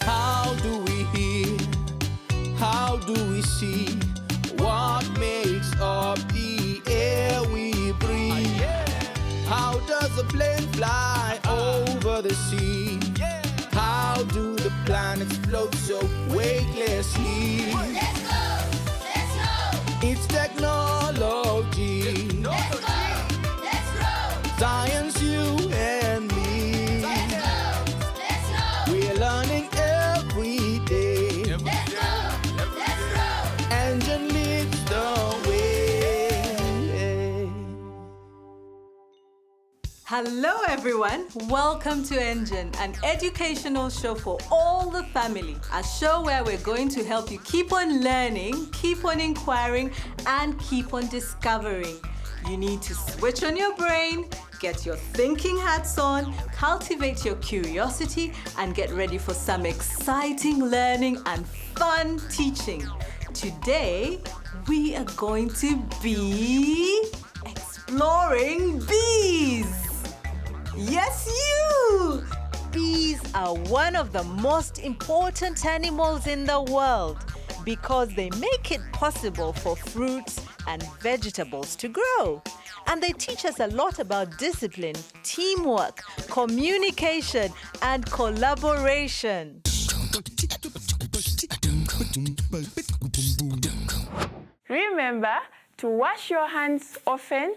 How do we hear? How do we see? What makes up the air we breathe? How does a plane fly over the sea? How do the planets float so weightlessly? Let's go! Let's go! It's technology. Let's go! Let's go! Science, you and me. Let's go! Let's go! We're learning every day. Let's go! Let's go! Engine leads the way. Hello everyone, welcome to Engine, an educational show for all the family. A show where we're going to help you keep on learning, keep on inquiring, and keep on discovering. You need to switch on your brain, get your thinking hats on, cultivate your curiosity, and get ready for some exciting learning and fun teaching. Today, we are going to be exploring bees. Yes, you! Bees are one of the most important animals in the world because they make it possible for fruits and vegetables to grow. And they teach us a lot about discipline, teamwork, communication, and collaboration. Remember to wash your hands often,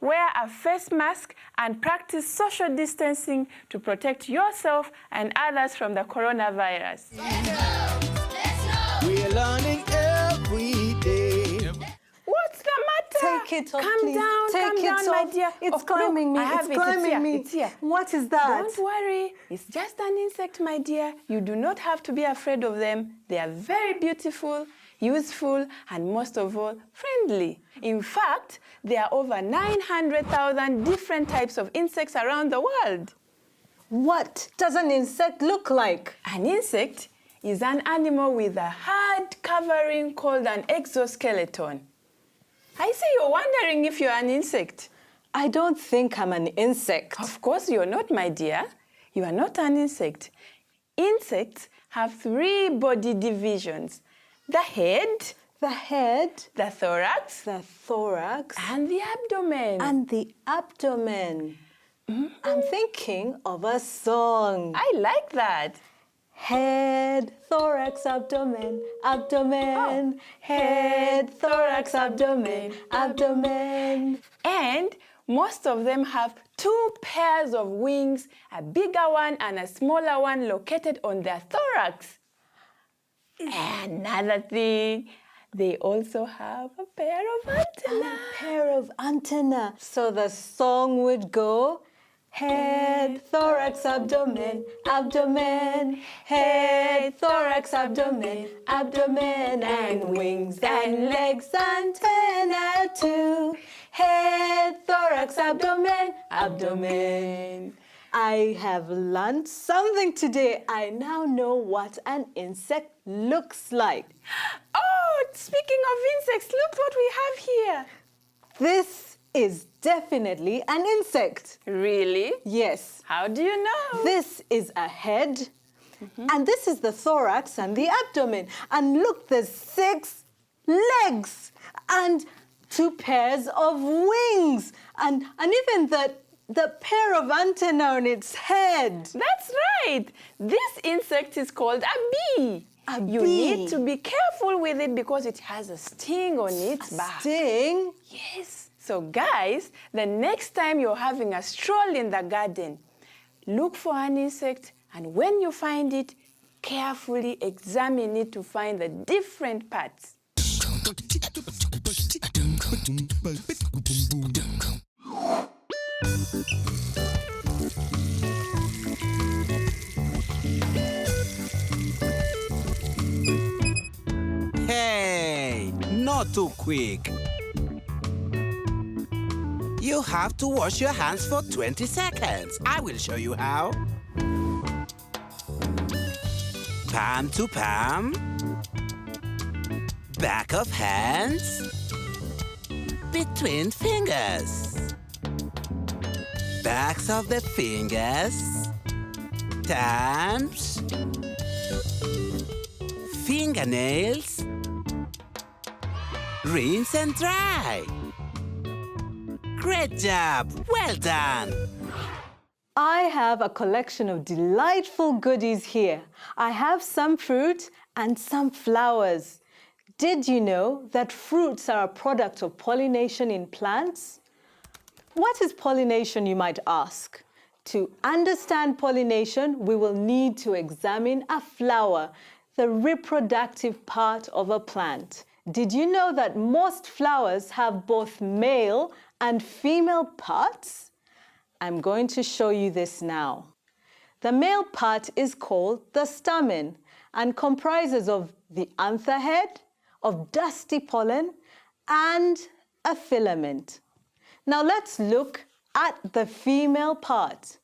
wear a face mask, and practice social distancing to protect yourself and others from the coronavirus. We're learning every day. What's the matter? Take it off, Calm please. down, Take calm it down, my off. dear. It's Look, climbing me. I have It's it. climbing here. me. It's here. What is that? Don't worry. It's just an insect, my dear. You do not have to be afraid of them. They are very beautiful, useful, and most of all, friendly. In fact, there are over 900,000 different types of insects around the world. What does an insect look like? An insect is an animal with a hard covering called an exoskeleton. I see you're wondering if you're an insect. I don't think I'm an insect. Of course you're not, my dear. You are not an insect. Insects have 3 body divisions: the head, The thorax, thorax, and the abdomen. and the abdomen. I'm thinking of a song. I like that. Head, thorax, abdomen, abdomen. Head, thorax, abdomen, abdomen. And most of them have 2 pairs of wings, a bigger one and a smaller one located on their thorax. Another thing, they also have a pair of antennae. Pair of antenna. So the song would go, head, thorax, abdomen, abdomen. Head, thorax, abdomen, abdomen. And wings and legs, antenna too. Head, thorax, abdomen, abdomen. I have learned something today. I now know what an insect looks like. Oh, speaking of insects, look what we have here. This is definitely an insect. Really? Yes. How do you know? This is a head, and this is the thorax and the abdomen. And look, there's 6 legs and 2 pairs of wings, and even the pair of antennae on its head. That's right. This insect is called a bee. You bee. need to be careful with it because it has a sting on its back. Sting? Yes. So guys, the next time you're having a stroll in the garden, look for an insect, and when you find it, carefully examine it to find the different parts. Hey, not too quick. You have to wash your hands for 20 seconds. I will show you how. Palm to palm. Back of hands. Between fingers. Backs of the fingers. thumbs, fingernails, rinse and dry. Great job! Well done! I have a collection of delightful goodies here. I have some fruit and some flowers. Did you know that fruits are a product of pollination in plants? What is pollination, you might ask? To understand pollination, we will need to examine a flower, the reproductive part of a plant. Did you know that most flowers have both male and female parts? I'm going to show you this now. The male part is called the stamen and comprises of the anther head, of dusty pollen, and a filament. Now let's look at the female part.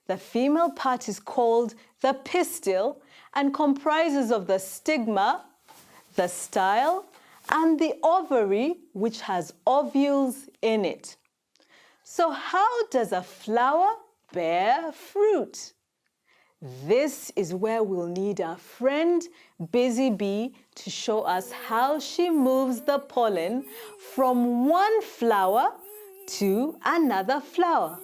The female part is called the pistil and comprises of the stigma, the style, and the ovary, which has ovules in it. So how does a flower bear fruit? This is where we'll need our friend Busy Bee to show us how she moves the pollen from one flower to another flower,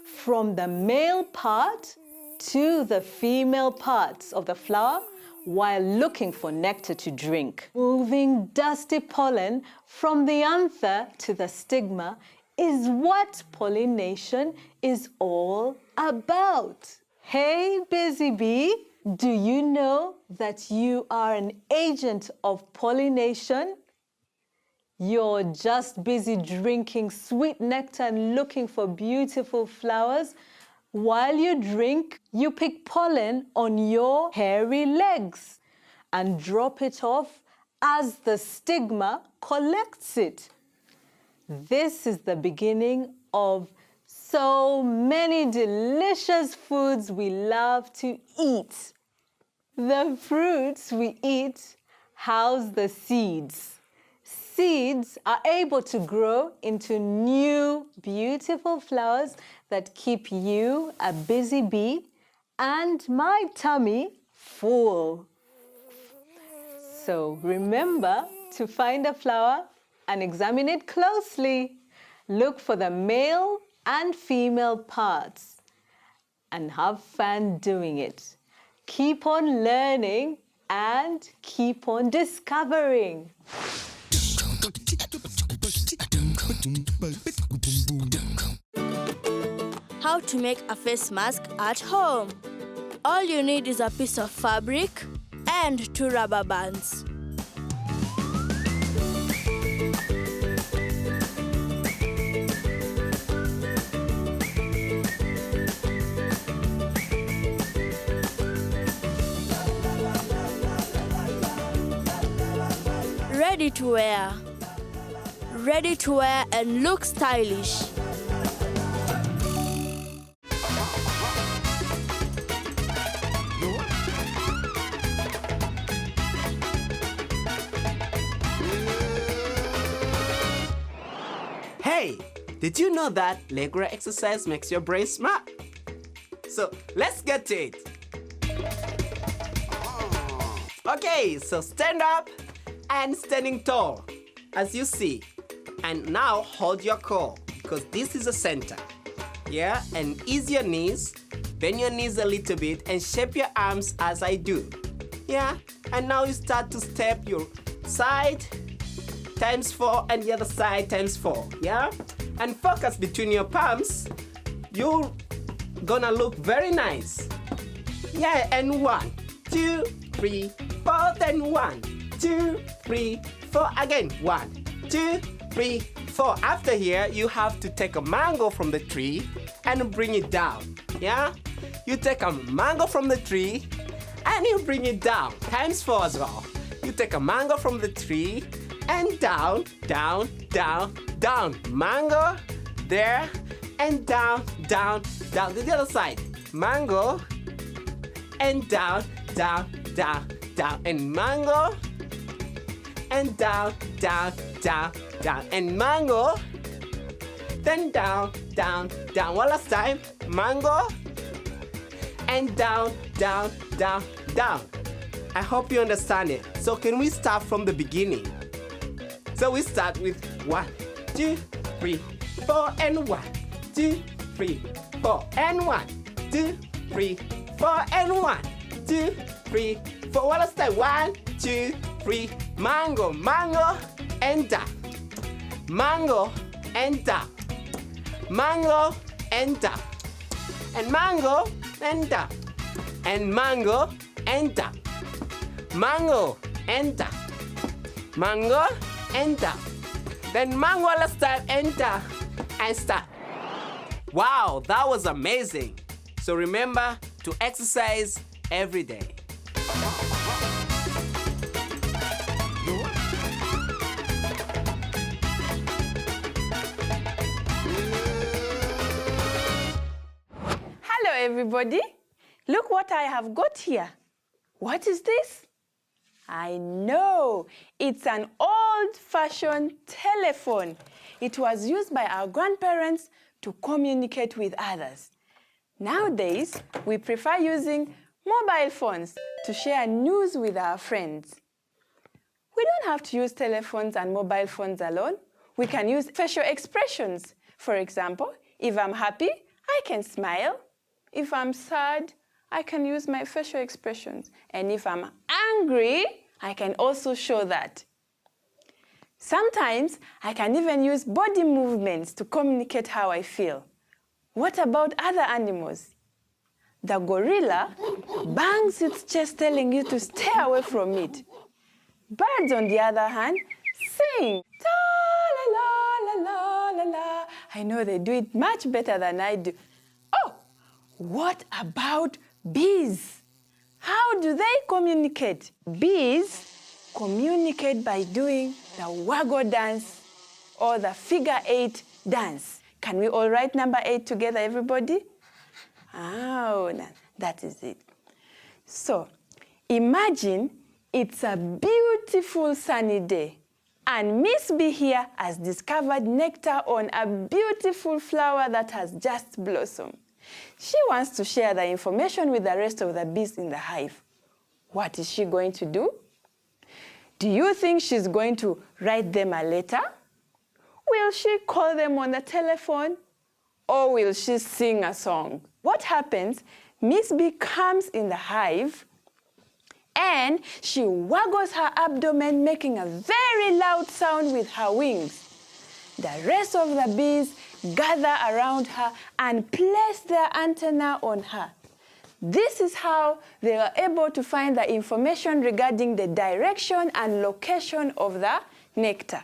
from the male part to the female parts of the flower while looking for nectar to drink. Moving dusty pollen from the anther to the stigma is what pollination is all about. Hey, Busy Bee, do you know that you are an agent of pollination? You're just busy drinking sweet nectar and looking for beautiful flowers. While you drink, you pick pollen on your hairy legs and drop it off as the stigma collects it. This is the beginning of so many delicious foods we love to eat. The fruits we eat house the seeds. Seeds are able to grow into new, beautiful flowers that keep you, a busy bee, and my tummy full. So remember to find a flower and examine it closely. Look for the male and female parts and have fun doing it. Keep on learning and keep on discovering. How to make a face mask at home. All you need is a piece of fabric and 2 rubber bands. Ready to wear. Ready to wear and look stylish. Hey, did you know that regular exercise makes your brain smart? So let's get to it. Okay, so stand up and standing tall, as you see. And now hold your core, because this is the center. Yeah, and ease your knees, bend your knees a little bit, and shape your arms as I do. Yeah, and now you start to step your side times 4 and the other side times 4. Yeah, and focus between your palms. You're gonna look very nice. Yeah, and 1, 2, 3, 4, then 1, 2, 3, 4 again. 1, 2, 3, 4. After here, you have to take a mango from the tree and bring it down. Yeah? You take a mango from the tree and you bring it down. Times 4 as well. You take a mango from the tree and down, down, down, down. Mango there and down, down, down to the other side. Mango and down, down, down, down. And mango and down, down, down, down. And mango, then down, down, down. One last time. Mango and down, down, down, down. I hope you understand it. So can we start from the beginning? So we start with 1, 2, 3, 4, and 1, 2, 3, 4, and 1, 2, 3, 4, and 1, 2, 3, 4. One last time. 1, 2, 3. Mango, mango, and down. Mango, and down. Mango, and down. And mango, and down. And mango, and down. Mango, and down. Mango, and down. Then mango last time, and down. And start. Wow, that was amazing. So remember to exercise every day. Hello, everybody. Look what I have got here. What is this? I know. It's an old-fashioned telephone. It was used by our grandparents to communicate with others. Nowadays, we prefer using mobile phones to share news with our friends. We don't have to use telephones and mobile phones alone. We can use facial expressions. For example, if I'm happy, I can smile. If I'm sad, I can use my facial expressions. And if I'm angry, I can also show that. Sometimes, I can even use body movements to communicate how I feel. What about other animals? The gorilla bangs its chest telling you to stay away from it. Birds, on the other hand, sing. Ta-la-la-la-la-la-la. I know they do it much better than I do. Oh, what about bees? How do they communicate? Bees communicate by doing the waggle dance or the figure 8 dance. Can we all write number 8 together, everybody? Oh, that is it. So, imagine it's a beautiful sunny day, and Miss Bee here has discovered nectar on a beautiful flower that has just blossomed. She wants to share the information with the rest of the bees in the hive. What is she going to do? Do you think she's going to write them a letter? Will she call them on the telephone? Or will she sing a song? What happens? Miss Bee comes in the hive and she waggles her abdomen, making a very loud sound with her wings. The rest of the bees gather around her and place their antenna on her. This is how they are able to find the information regarding the direction and location of the nectar.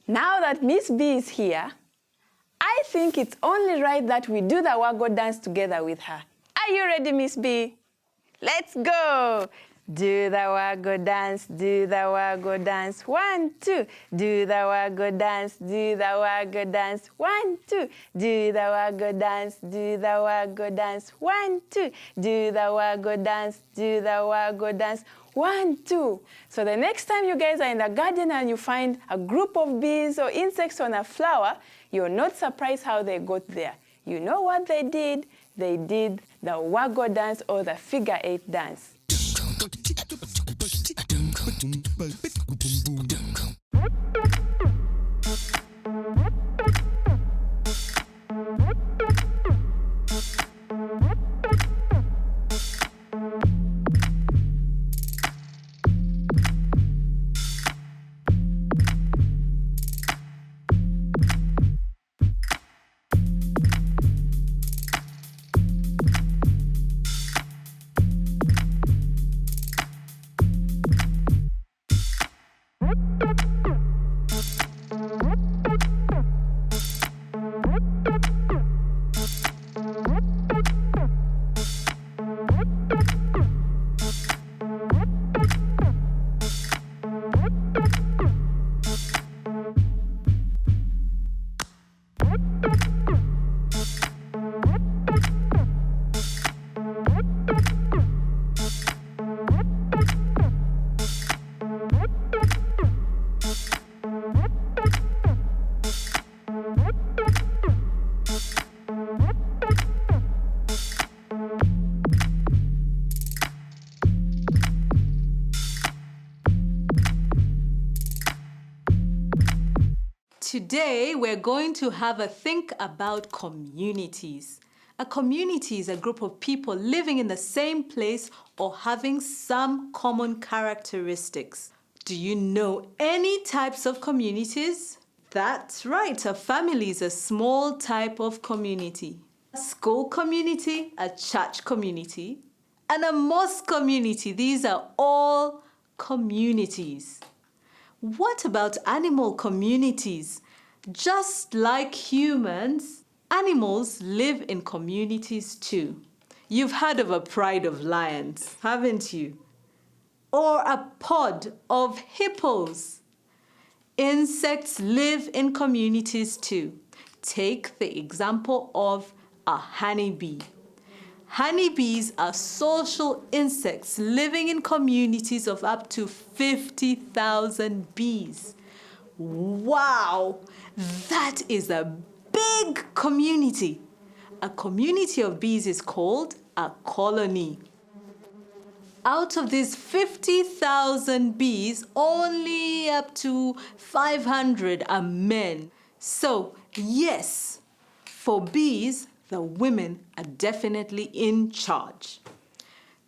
Now that Miss Bee is here, I think it's only right that we do the waggle dance together with her. Are you ready, Miss Bee? Let's go! Do the waggle dance, do the waggle dance. 1, 2. Do the waggle dance, do the waggle dance. 1, 2. Do the waggle dance, do the waggle dance. 1, 2. Do the waggle dance, do the waggle dance. 1, 2. So the next time you guys are in the garden and you find a group of bees or insects on a flower, you're not surprised how they got there. You know what they did? They did the waggle dance or the figure 8 dance. Today, we're going to have a think about communities. A community is a group of people living in the same place or having some common characteristics. Do you know any types of communities? That's right, a family is a small type of community. A school community, a church community, and a mosque community. These are all communities. What about animal communities? Just like humans, animals live in communities too. You've heard of a pride of lions, haven't you? Or a pod of hippos. Insects live in communities too. Take the example of a honeybee. Honeybees are social insects living in communities of up to 50,000 bees. Wow, that is a big community. A community of bees is called a colony. Out of these 50,000 bees, only up to 500 are men. So, yes, for bees, the women are definitely in charge.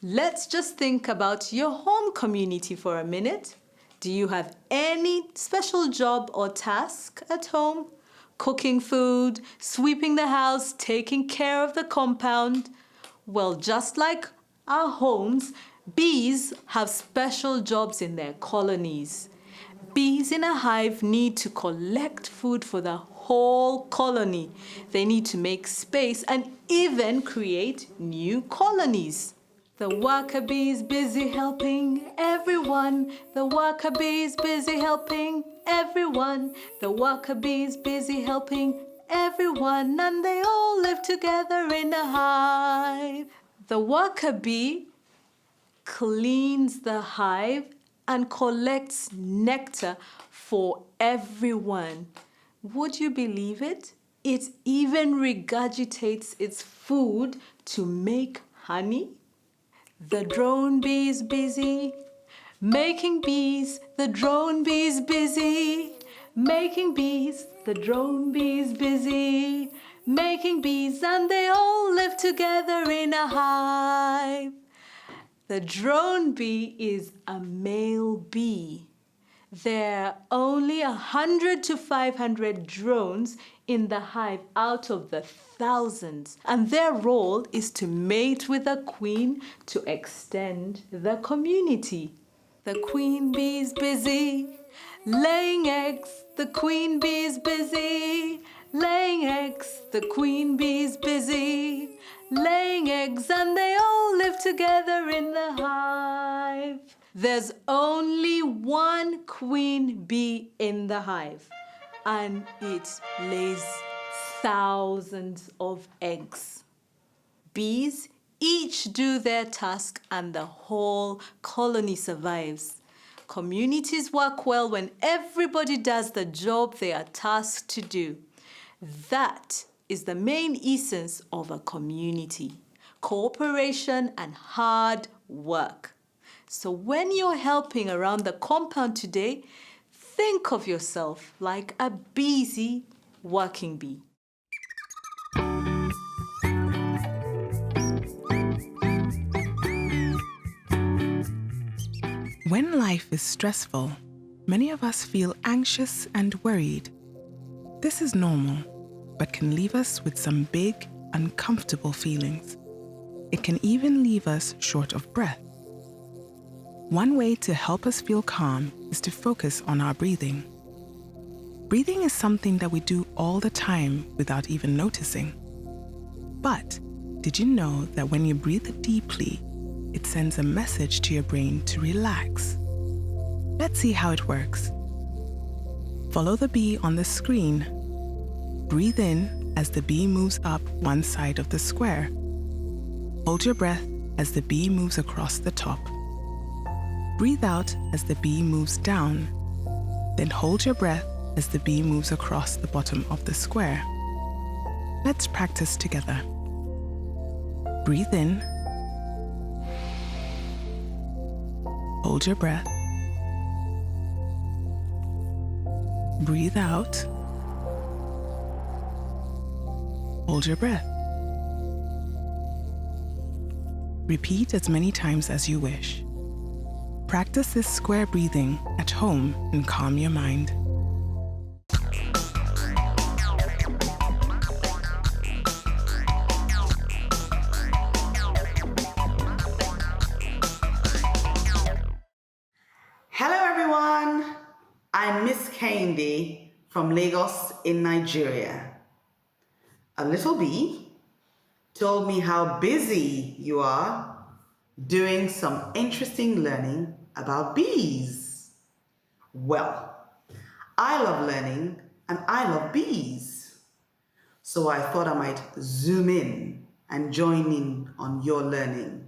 Let's just think about your home community for a minute. Do you have any special job or task at home? Cooking food, sweeping the house, taking care of the compound? Well, just like our homes, bees have special jobs in their colonies. Bees in a hive need to collect food for the whole colony. They need to make space and even create new colonies. The worker bee is busy helping everyone. The worker bee is busy helping everyone. The worker bee is busy helping everyone, and they all live together in a hive. The worker bee cleans the hive and collects nectar for everyone. Would you believe it? It even regurgitates its food to make honey. The drone bee is busy making bees. The drone bee is busy making bees. The drone bee is busy making bees, and they all live together in a hive. The drone bee is a male bee. There are only 100 to 500 drones in the hive out of the thousands, and their role is to mate with the queen to extend the community. The queen bee is busy laying eggs. The queen bee is busy laying eggs. The queen bee is busy laying eggs, and they all live together in the hive. There's only one queen bee in the hive, and it lays thousands of eggs. Bees each do their task, and the whole colony survives. Communities work well when everybody does the job they are tasked to do. That is the main essence of a community: cooperation and hard work. So when you're helping around the compound today, think of yourself like a busy working bee. When life is stressful, many of us feel anxious and worried. This is normal, but can leave us with some big, uncomfortable feelings. It can even leave us short of breath. One way to help us feel calm is to focus on our breathing. Breathing is something that we do all the time without even noticing. But did you know that when you breathe deeply, it sends a message to your brain to relax? Let's see how it works. Follow the bee on the screen. Breathe in as the bee moves up one side of the square. Hold your breath as the bee moves across the top. Breathe out as the bee moves down. Then hold your breath as the bee moves across the bottom of the square. Let's practice together. Breathe in. Hold your breath. Breathe out. hold your breath. Repeat as many times as you wish. Practice this square breathing at home and calm your mind. Hello everyone, I'm Miss Kendi from Lagos in Nigeria. A little bee told me how busy you are doing some interesting learning about bees. Well, I love learning and I love bees. So I thought I might zoom in and join in on your learning.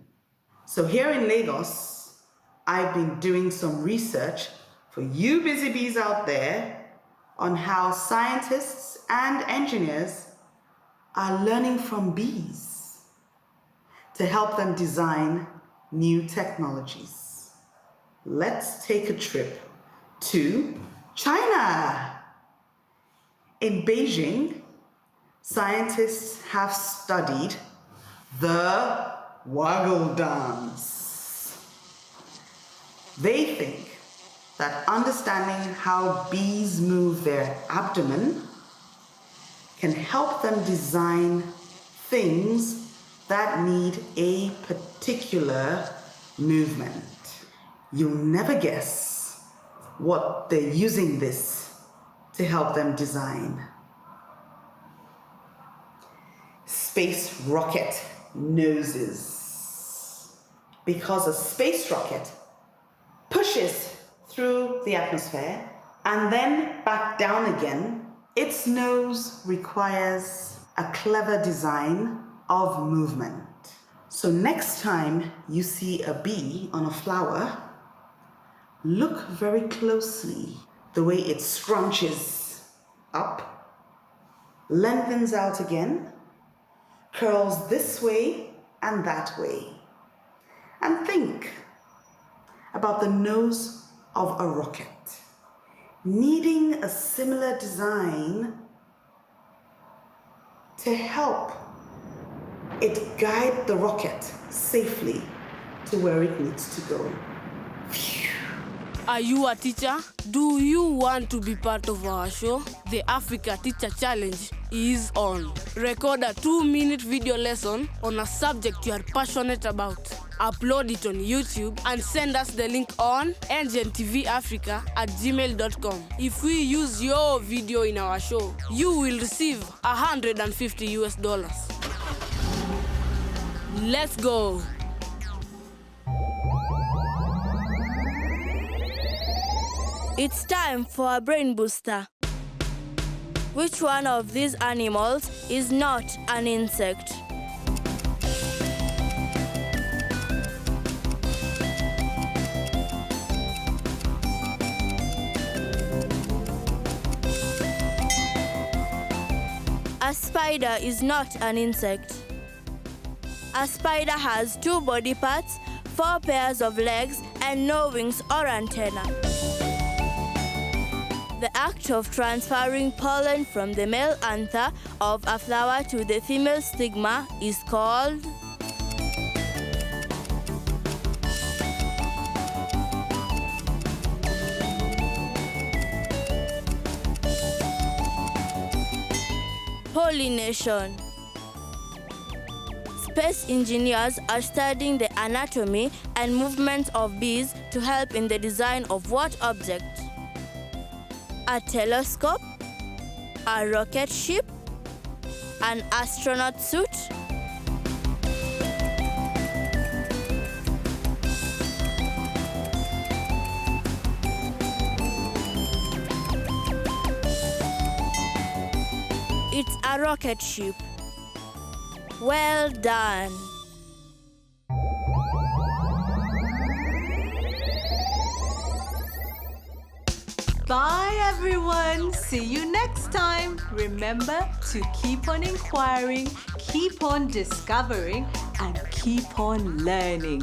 So here in Lagos, I've been doing some research for you busy bees out there on how scientists and engineers are learning from bees to help them design new technologies. Let's take a trip to China. In Beijing, scientists have studied the waggle dance. They think that understanding how bees move their abdomen can help them design things that need a particular movement. You'll never guess what they're using this to help them design. Space rocket noses. Because a space rocket pushes through the atmosphere and then back down again, its nose requires a clever design of movement. So next time you see a bee on a flower, look very closely the way it scrunches up, lengthens out again, curls this way and that way. And think about the nose of a rocket, needing a similar design to help it guide the rocket safely to where it needs to go. Are you a teacher? Do you want to be part of our show? The Africa Teacher Challenge is on. Record a 2-minute video lesson on a subject you are passionate about. Upload it on YouTube and send us the link on engentvafrica@gmail.com. If we use your video in our show, you will receive $150. Let's go. It's time for a brain booster. Which one of these animals is not an insect? A spider is not an insect. A spider has 2 body parts, 4 pairs of legs, and no wings or antenna. The act of transferring pollen from the male anther of a flower to the female stigma is called pollination. Space engineers are studying the anatomy and movements of bees to help in the design of what object? A telescope? A rocket ship? An astronaut suit? It's a rocket ship. Well done. Bye everyone. See you next time. Remember to keep on inquiring, keep on discovering, and keep on learning.